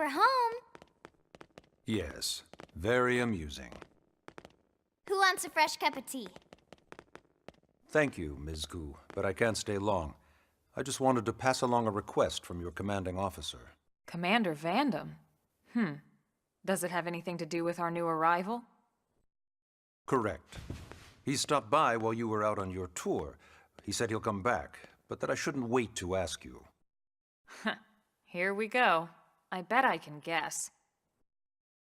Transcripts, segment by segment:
we're home. Yes, very amusing. Who wants a fresh cup of tea? Thank you, Ms. Gu, but I can't stay long. I just wanted to pass along a request from your commanding officer. Commander Vandam? Does it have anything to do with our new arrival? Correct. He stopped by while you were out on your tour. He said he'll come back, but that I shouldn't wait to ask you. Here we go. I bet I can guess.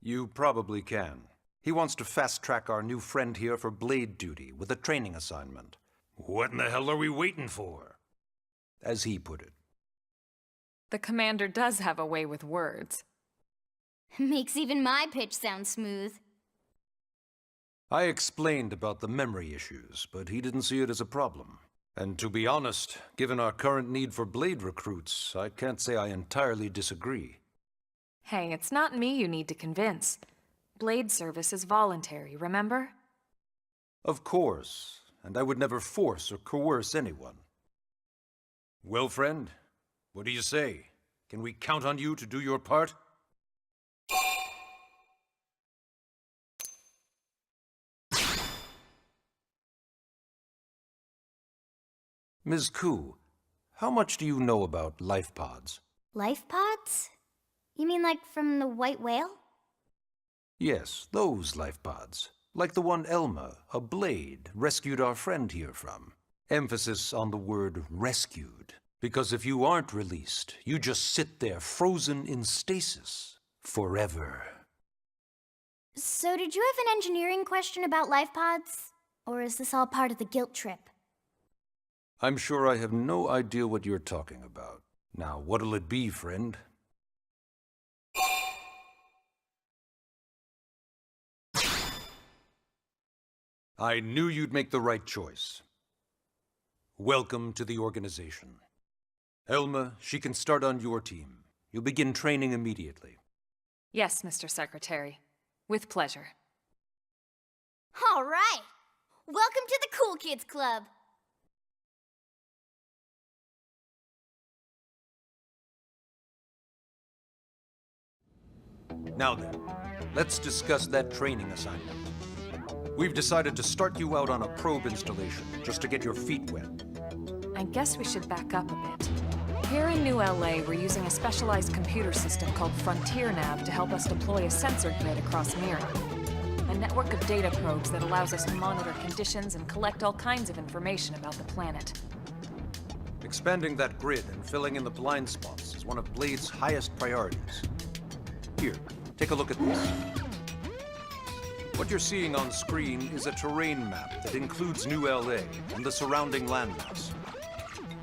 You probably can. He wants to fast-track our new friend here for blade duty with a training assignment. What in the hell are we waiting for? As he put it. The commander does have a way with words. Makes even my pitch sound smooth. I explained about the memory issues, but he didn't see it as a problem. And to be honest, given our current need for blade recruits, I can't say I entirely disagree. Hey, it's not me you need to convince. Blade service is voluntary, remember? Of course, and I would never force or coerce anyone. Well, friend, what do you say? Can we count on you to do your part? Ms. Ku, how much do you know about life pods? Life pods? You mean like from the white whale? Yes, those life pods. Like the one Elma, a blade, rescued our friend here from. Emphasis on the word rescued. Because if you aren't released, you just sit there frozen in stasis. Forever. So did you have an engineering question about life pods? Or is this all part of the guilt trip? I'm sure I have no idea what you're talking about. Now, what'll it be, friend? I knew you'd make the right choice. Welcome to the organization. Elma, she can start on your team. You'll begin training immediately. Yes, Mr. Secretary. With pleasure. All right! Welcome to the Cool Kids Club! Now then, let's discuss that training assignment. We've decided to start you out on a probe installation, just to get your feet wet. I guess we should back up a bit. Here in New LA, we're using a specialized computer system called Frontier Nav to help us deploy a sensor grid across Mira. A network of data probes that allows us to monitor conditions and collect all kinds of information about the planet. Expanding that grid and filling in the blind spots is one of Blade's highest priorities. Here, take a look at this. What you're seeing on screen is a terrain map that includes New LA and the surrounding landmass.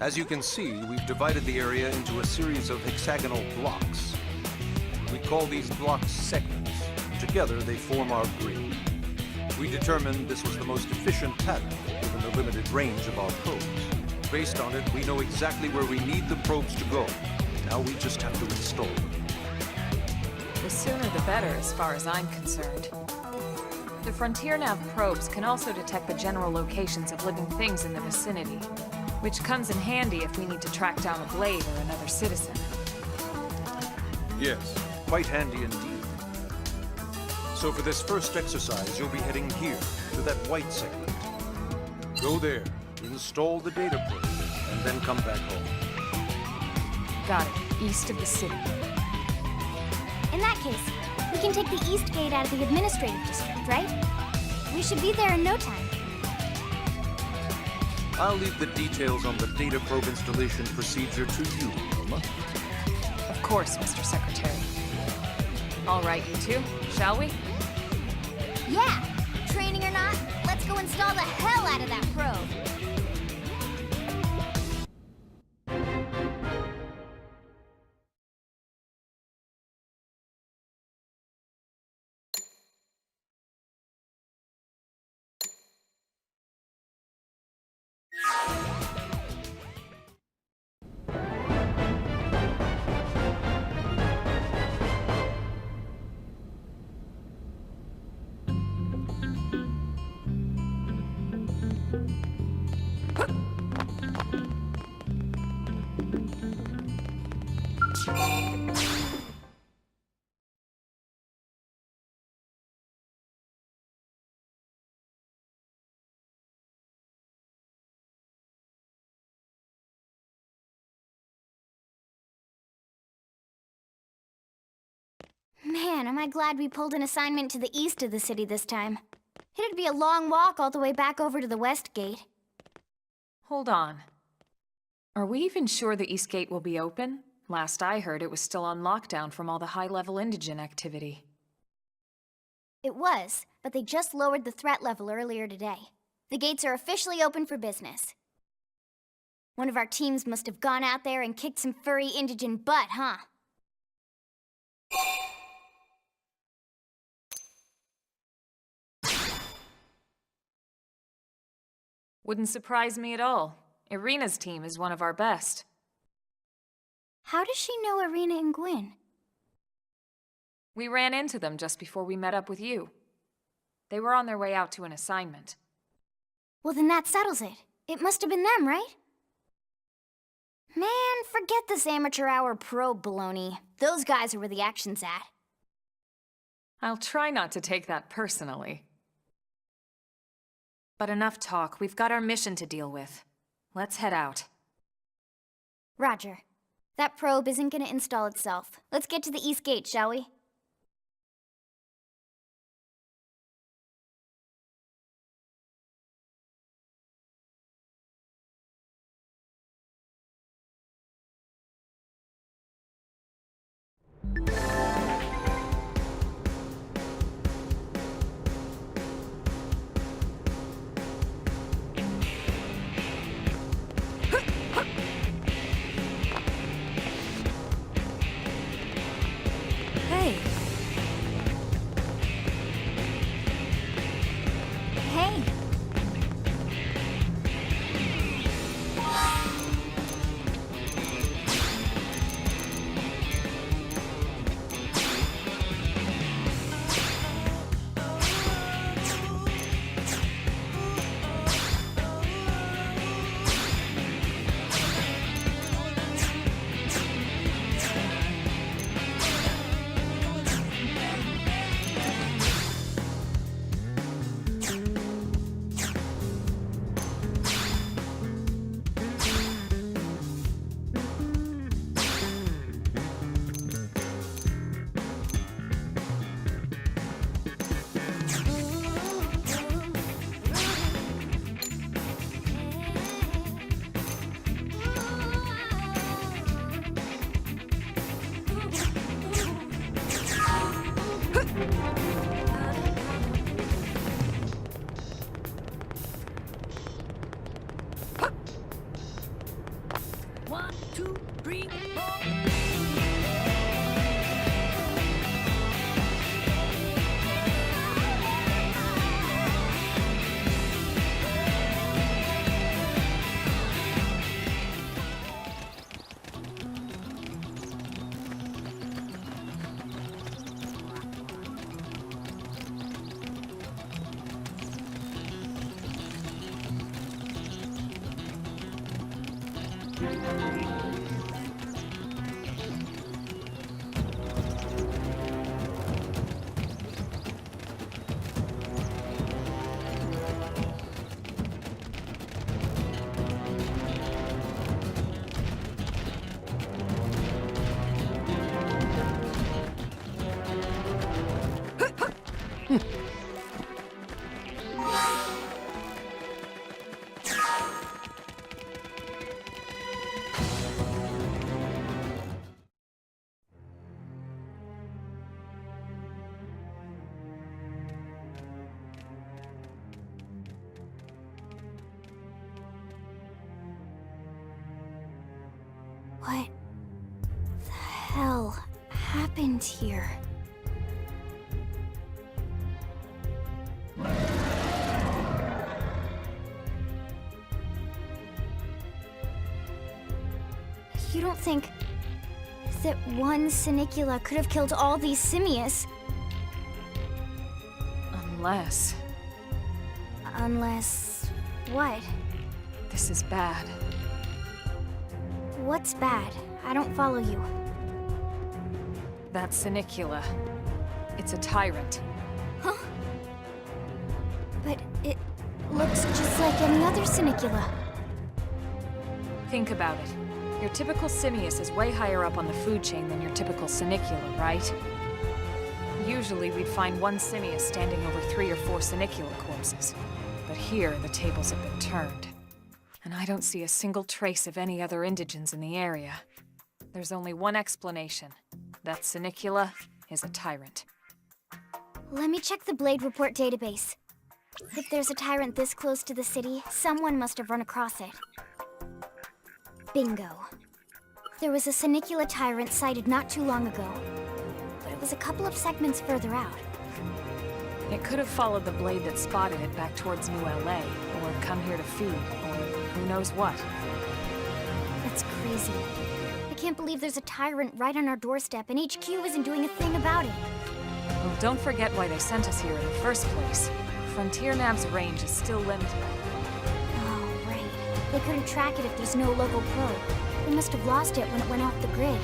As you can see, we've divided the area into a series of hexagonal blocks. We call these blocks segments. Together, they form our grid. We determined this was the most efficient pattern, given the limited range of our probes. Based on it, we know exactly where we need the probes to go. Now we just have to install them. The sooner the better, as far as I'm concerned. The Frontier Nav probes can also detect the general locations of living things in the vicinity, which comes in handy if we need to track down a blade or another citizen. Yes, quite handy indeed. So for this first exercise, you'll be heading here, to that white segment. Go there, install the data probe, and then come back home. Got it. East of the city. In that case, we can take the east gate out of the administrative district, right? We should be there in no time. I'll leave the details on the data probe installation procedure to you, Elma. Of course, Mr. Secretary. All right, you two, shall we? Yeah! Training or not, let's go install the hell out of that probe! Man, am I glad we pulled an assignment to the east of the city this time. It'd be a long walk all the way back over to the west gate. Hold on. Are we even sure the East Gate will be open? Last I heard, it was still on lockdown from all the high-level indigent activity. It was, but they just lowered the threat level earlier today. The gates are officially open for business. One of our teams must have gone out there and kicked some furry indigent butt, huh? Wouldn't surprise me at all. Irina's team is one of our best. How does she know Irina and Gwyn? We ran into them just before we met up with you. They were on their way out to an assignment. Well, then that settles it. It must have been them, right? Man, forget this amateur hour probe baloney. Those guys are where the action's at. I'll try not to take that personally. But enough talk. We've got our mission to deal with. Let's head out. Roger. That probe isn't gonna install itself. Let's get to the East Gate, shall we? Hey! Hey! One, two, three, four. What the hell happened here? You don't think that one Sinicula could have killed all these simius? Unless... what? This is bad. What's bad? I don't follow you. That's Sinicula. It's a tyrant. Huh? But it looks just like any other Sinicula. Think about it. Your typical simius is way higher up on the food chain than your typical Sinicula, right? Usually we'd find one Simius standing over 3 or 4 Senicula corpses. But here, the tables have been turned. And I don't see a single trace of any other indigents in the area. There's only one explanation. That Senicula is a tyrant. Let me check the Blade Report database. If there's a tyrant this close to the city, someone must have run across it. Bingo. There was a Senicula tyrant sighted not too long ago, but it was a couple of segments further out. It could have followed the blade that spotted it back towards New LA, or come here to feed, or who knows what. That's crazy. I can't believe there's a tyrant right on our doorstep and HQ isn't doing a thing about it. Well, don't forget why they sent us here in the first place. Frontier Nav's range is still limited. Oh, right. They couldn't track it if there's no local probe. They must have lost it when it went off the grid.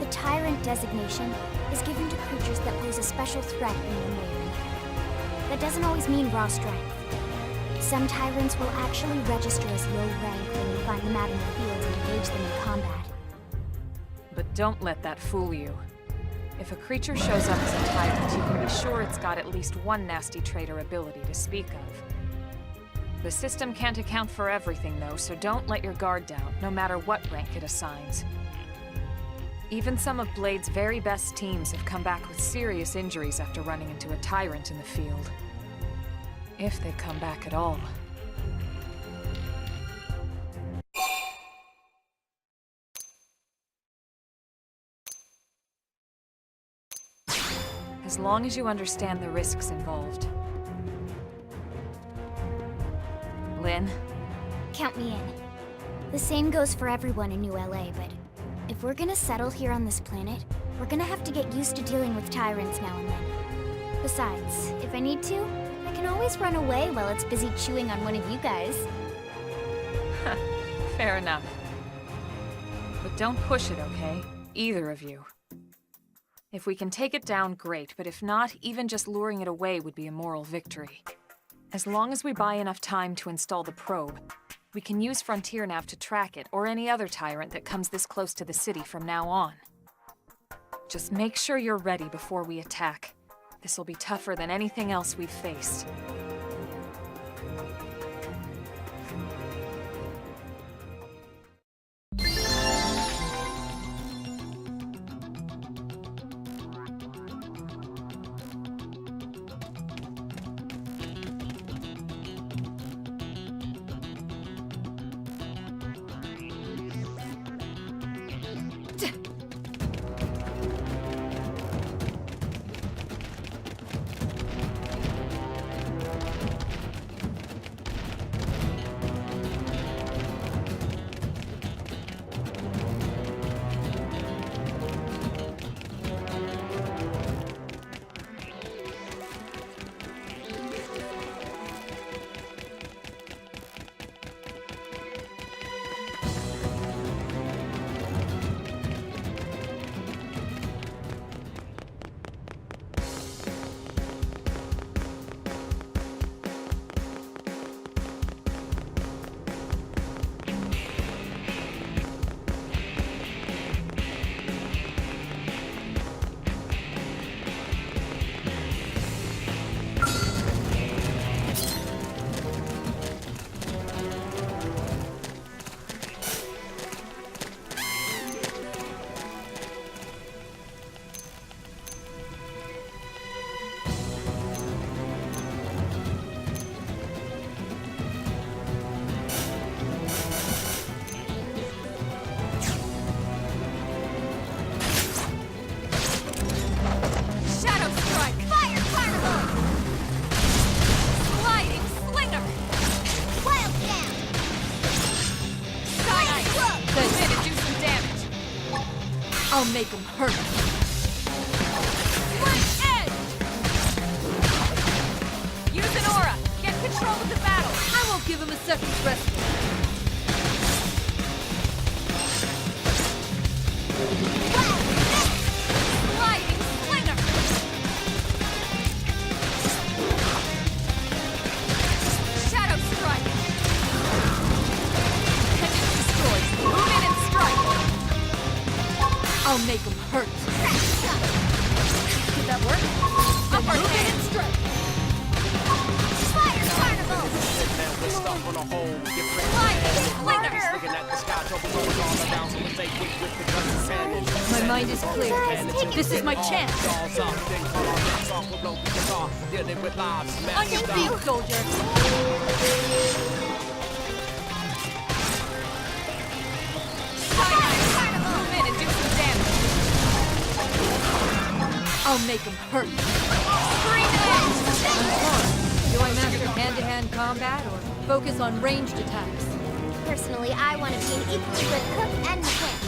The Tyrant designation is given to creatures that pose a special threat in one way or another. That doesn't always mean raw strength. Some Tyrants will actually register as low rank when you find them out in the field and engage them in combat. But don't let that fool you. If a creature shows up as a tyrant, you can be sure it's got at least one nasty trait or ability to speak of. The system can't account for everything, though, so don't let your guard down, no matter what rank it assigns. Even some of Blade's very best teams have come back with serious injuries after running into a tyrant in the field. If they come back at all. As long as you understand the risks involved. Lynn? Count me in. The same goes for everyone in New LA, but if we're gonna settle here on this planet, we're gonna have to get used to dealing with tyrants now and then. Besides, if I need to, I can always run away while it's busy chewing on one of you guys. Fair enough. But don't push it, okay? Either of you. If we can take it down, great, but if not, even just luring it away would be a moral victory. As long as we buy enough time to install the probe, we can use Frontier Nav to track it, or any other tyrant that comes this close to the city from now on. Just make sure you're ready before we attack. This'll be tougher than anything else we've faced. I'll make them hurt. One edge! Use an aura! Get control of the battle! I won't give him a second's rest. Sliding slinger! Shadow strike! is clear. This is my chance. On your feet, soldier. Move in and do some damage. I'll make him hurt. Do I master hand-to-hand combat or focus on ranged attacks? Personally, I want to be an equally good cook and mechanic.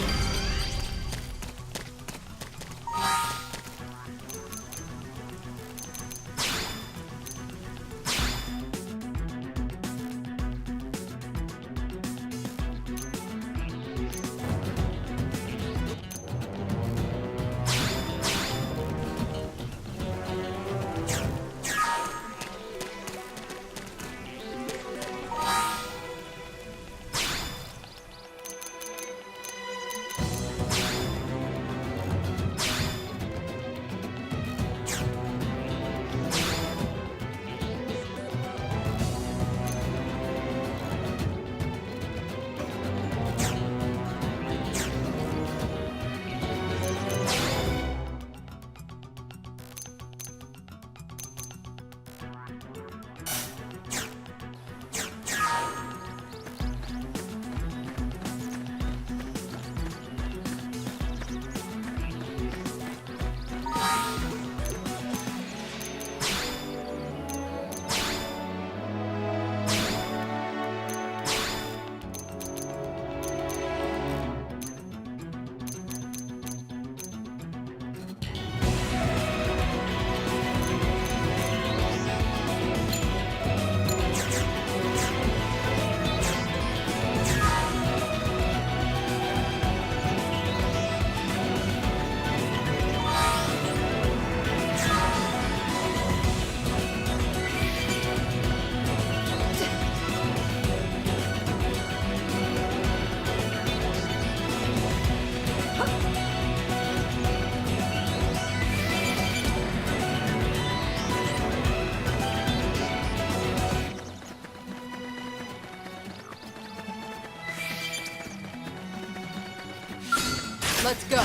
Let's go.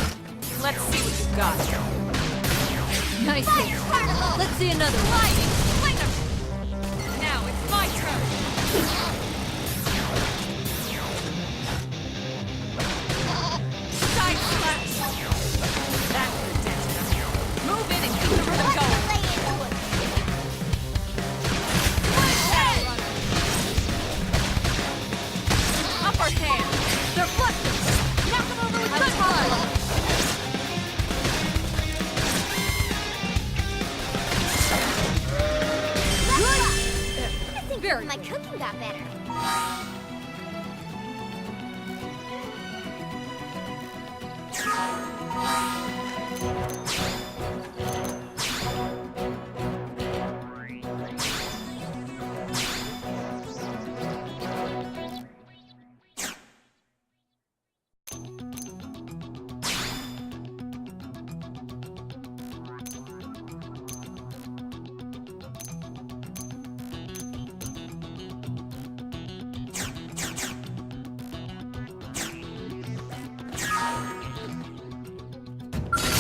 Let's see what you've got. Nice hit. Let's see another one. Lightning Slinger! Now it's my turn. Side slash! That could have danced enough. Move in and keep the rhythm going. Splash head! Upper hand! They're flushing! Knock them over with good blood! I think Very my cooking got better.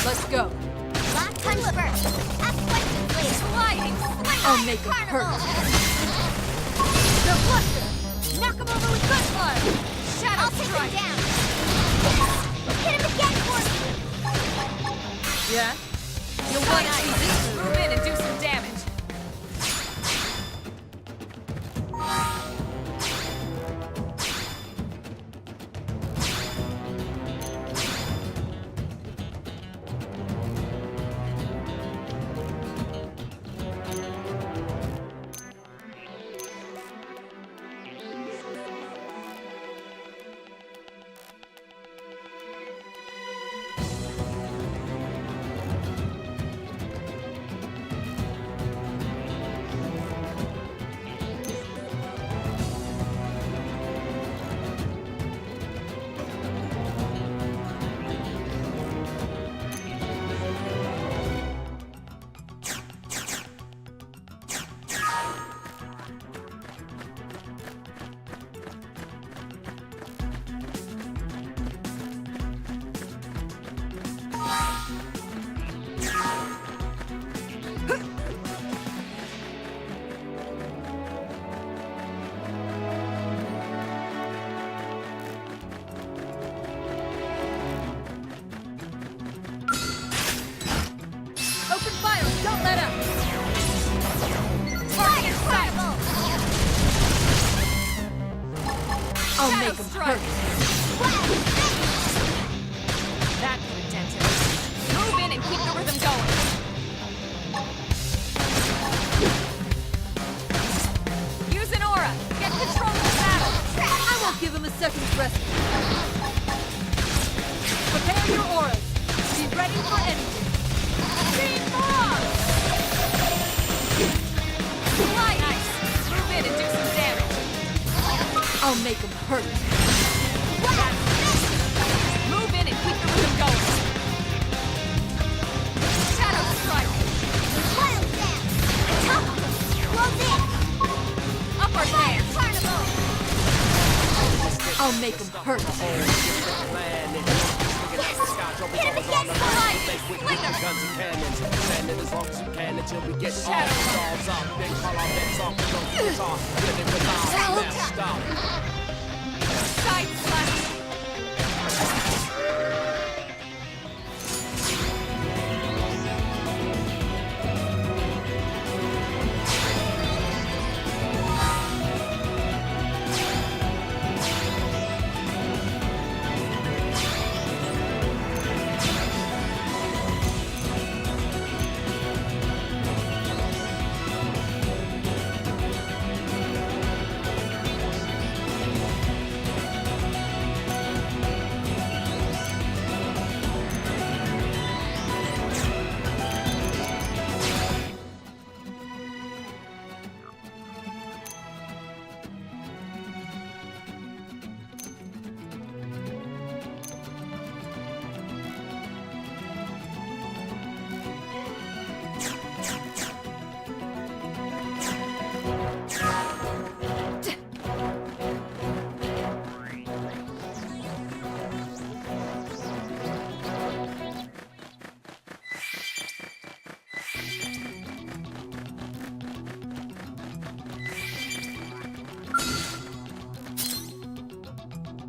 Let's go. Last punch first. Ask questions later. Sliding I'll make him hurt. They're flushing! Knock them over with good blood! Shadow I'll take him strike! down. Hit him again for me. Yeah? You'll want to see this. Move in and do some damage. make him hurt. That could have dented us. Move in and keep the rhythm going. Use an aura. Get control of the battle. I won't give him a second's rest. Prepare your auras. Be ready for anything. Team Boss! Nice. Move in and do some damage. I'll make him hurt. Move in and keep the rhythm going. Shadow Strike. Wild Dance! Attack! Close in! Upper hand. Carnival! I'll make him hurt. Yes! Hit him again! Guns and cannons, standing as long as you can until we get all Shadow. the stars up. Then call our bets off and don't talk. Living without now stop. Side slash.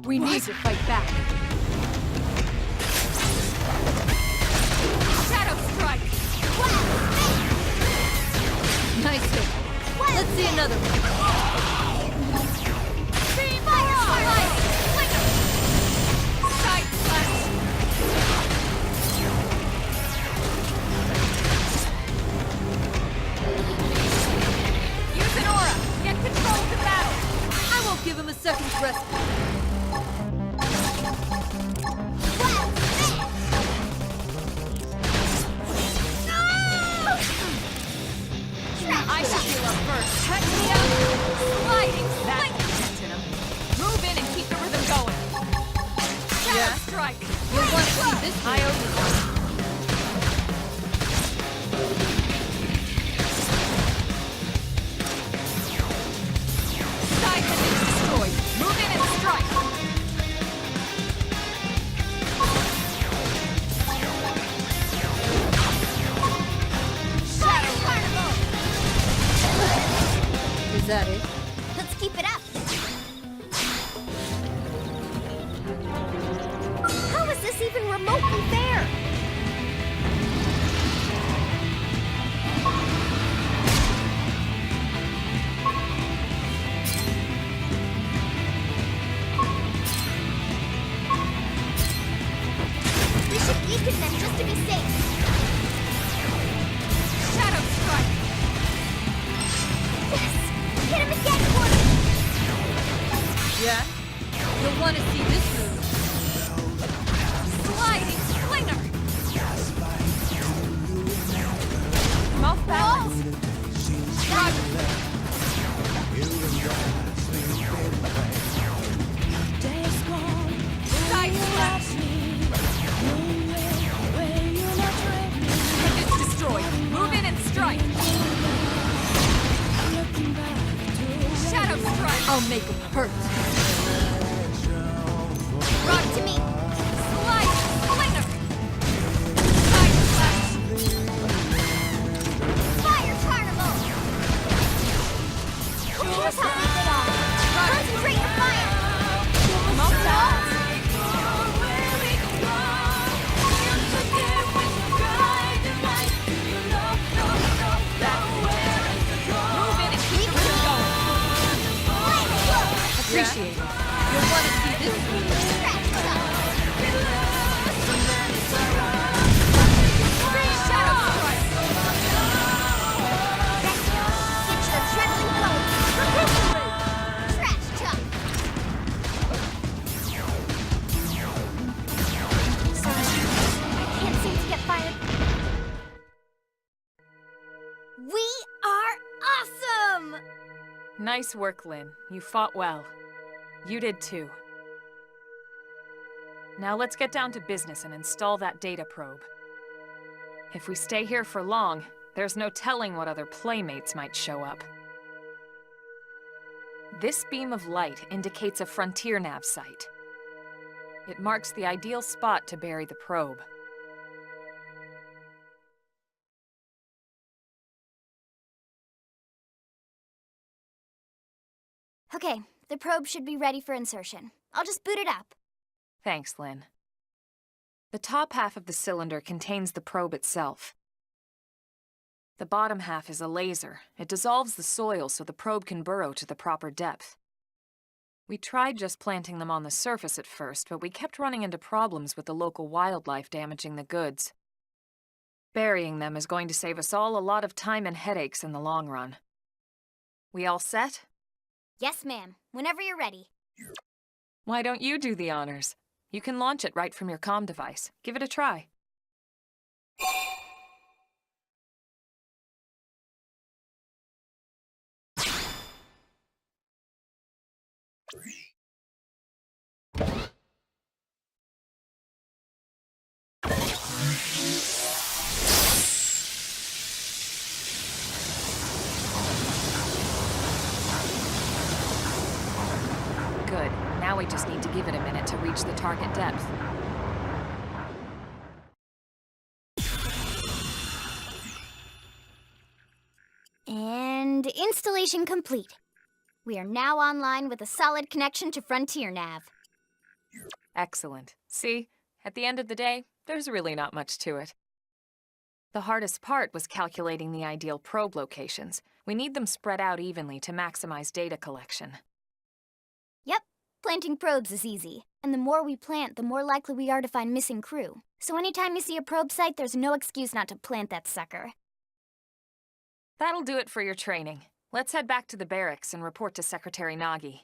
We need to fight back. Shadow Strike. Nice hit. Let's see another one. Team Fire! Side slash. Use an aura. Get control of the battle. I won't give him a second's rest. I should heal up first. Cut me up. Sliding. That dented him. Move in and keep the rhythm going. Shadow Yeah? Strike. You'll want to see this I owe you one. Side has been destroyed. Move in and strike. Shadow Carnival. Is that it? Let's keep it up! How is this even remotely fair? We should weaken them just to be safe. Shadow Strike. Yes! Hit him again, Corbin! Yeah? You'll want to see this move. Sliding Slinger. Mouth balance. Shrug. Side slash. And it's destroyed. Move in and strike. Shadow Strike. I'll make him hurt. Rock to me! Slide Slinger. Side slash. Fire Carnival! Here's how big they are! Concentrate your fire! Mouth balance. Move in and keep the rhythm going. Appreciate it. You'll want to Nice work, Lynn. You fought well. You did too. Now let's get down to business and install that data probe. If we stay here for long, there's no telling what other playmates might show up. This beam of light indicates a frontier nav site. It marks the ideal spot to bury the probe. Okay, the probe should be ready for insertion. I'll just boot it up. Thanks, Lynn. The top half of the cylinder contains the probe itself. The bottom half is a laser. It dissolves the soil so the probe can burrow to the proper depth. We tried just planting them on the surface at first, but we kept running into problems with the local wildlife damaging the goods. Burying them is going to save us all a lot of time and headaches in the long run. We all set? Yes, ma'am. Whenever you're ready. Why don't you do the honors? You can launch it right from your comm device. Give it a try. Good. Now we just need to give it a minute to reach the target depth. And installation complete. We are now online with a solid connection to Frontier Nav. Excellent. See, at the end of the day, there's really not much to it. The hardest part was calculating the ideal probe locations. We need them spread out evenly to maximize data collection. Yep, planting probes is easy. And the more we plant, the more likely we are to find missing crew. So anytime you see a probe site, there's no excuse not to plant that sucker. That'll do it for your training. Let's head back to the barracks and report to Secretary Nagi.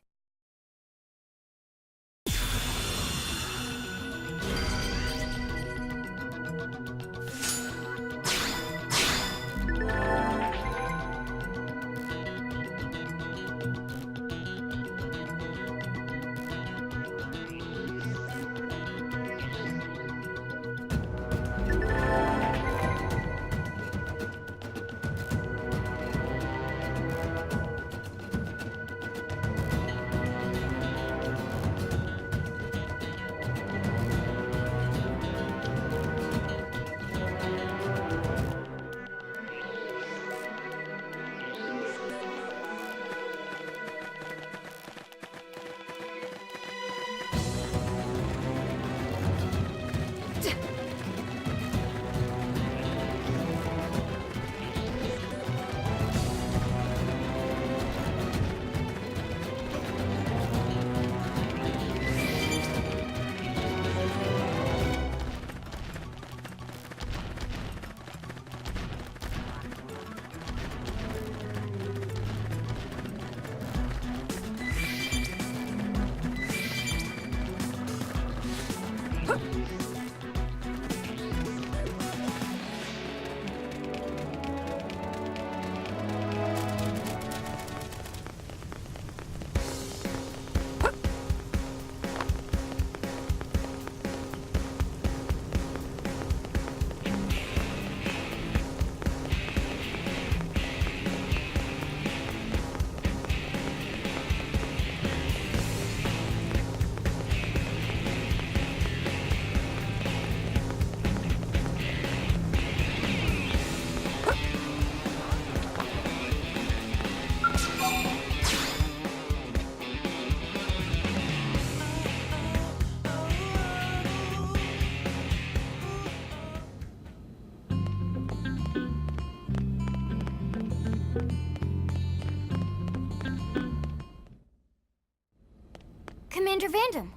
Commander Vandam.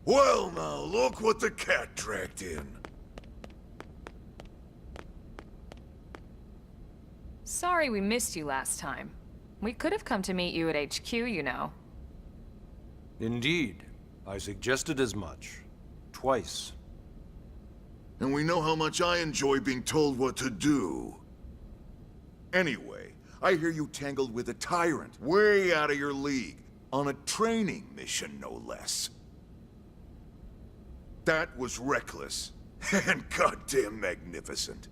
Well now, look what the cat dragged in. Sorry we missed you last time. We could have come to meet you at HQ, you know. Indeed. I suggested as much. Twice. And we know how much I enjoy being told what to do. Anyway, I hear you tangled with a tyrant, way out of your league, on a training mission, no less. That was reckless, and goddamn magnificent.